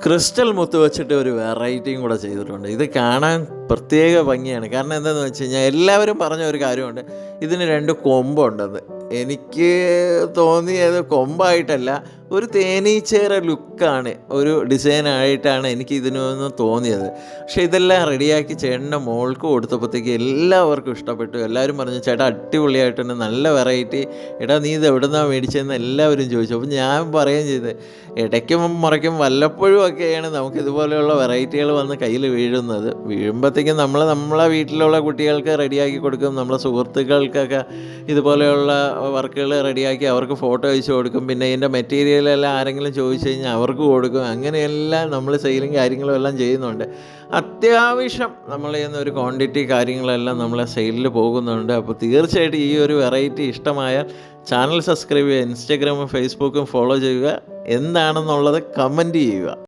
Crystal മുത്ത് വെച്ചിട്ട് ഒരു വെറൈറ്റിയും കൂടെ ചെയ്തിട്ടുണ്ട്. ഇത് കാണാൻ പ്രത്യേക ഭംഗിയാണ്. കാരണം എന്താണെന്ന് വെച്ച് കഴിഞ്ഞാൽ എല്ലാവരും പറഞ്ഞ ഒരു കാര്യമുണ്ട്, ഇതിന് 2 കൊമ്പുണ്ടെന്ന്. എനിക്ക് തോന്നിയത് കൊമ്പായിട്ടല്ല, ഒരു തേനീച്ചയുടെ ലുക്കാണ്, ഒരു ഡിസൈനായിട്ടാണ് എനിക്ക് ഇതിനൊന്ന് തോന്നിയത്. പക്ഷേ ഇതെല്ലാം റെഡിയാക്കി ചേട്ടൻ്റെ മോൾക്ക് കൊടുത്തപ്പോഴത്തേക്ക് എല്ലാവർക്കും ഇഷ്ടപ്പെട്ടു. എല്ലാവരും പറഞ്ഞു, ചേട്ടാ അടിപൊളിയായിട്ടുണ്ട്, നല്ല വെറൈറ്റി, എടാ നീ ഇത് എവിടുന്നാണ് മേടിച്ചതെന്ന് എല്ലാവരും ചോദിച്ചു. അപ്പോൾ ഞാൻ പറയുകയും ചെയ്ത്, ഇടയ്ക്കും മുറയ്ക്കും വല്ലപ്പോഴും ഒക്കെയാണ് നമുക്കിതുപോലെയുള്ള വെറൈറ്റികൾ വന്ന് കയ്യിൽ വീഴുന്നത്. വീഴുമ്പോഴത്തേക്കും നമ്മളെ വീട്ടിലുള്ള കുട്ടികൾക്ക് റെഡിയാക്കി കൊടുക്കും, നമ്മളെ സുഹൃത്തുക്കൾക്കൊക്കെ ഇതുപോലെയുള്ള വർക്കുകൾ റെഡിയാക്കി അവർക്ക് ഫോട്ടോ അയച്ചു കൊടുക്കും. പിന്നെ ഇതിൻ്റെ മെറ്റീരിയലെല്ലാം ആരെങ്കിലും ചോദിച്ചു കഴിഞ്ഞാൽ അവർക്ക് കൊടുക്കും. അങ്ങനെയെല്ലാം നമ്മൾ സെയിലും കാര്യങ്ങളും എല്ലാം ചെയ്യുന്നുണ്ട്. അത്യാവശ്യം നമ്മൾ ചെയ്യുന്ന ഒരു ക്വാണ്ടിറ്റി കാര്യങ്ങളെല്ലാം നമ്മളെ സെയിലിൽ പോകുന്നുണ്ട്. അപ്പോൾ തീർച്ചയായിട്ടും ഈ ഒരു വെറൈറ്റി ഇഷ്ടമായാൽ ചാനൽ സബ്സ്ക്രൈബ് ചെയ്യുക, ഇൻസ്റ്റാഗ്രാമും ഫേസ്ബുക്കും ഫോളോ ചെയ്യുക, എന്താണെന്നുള്ളത് കമൻറ്റ് ചെയ്യുക.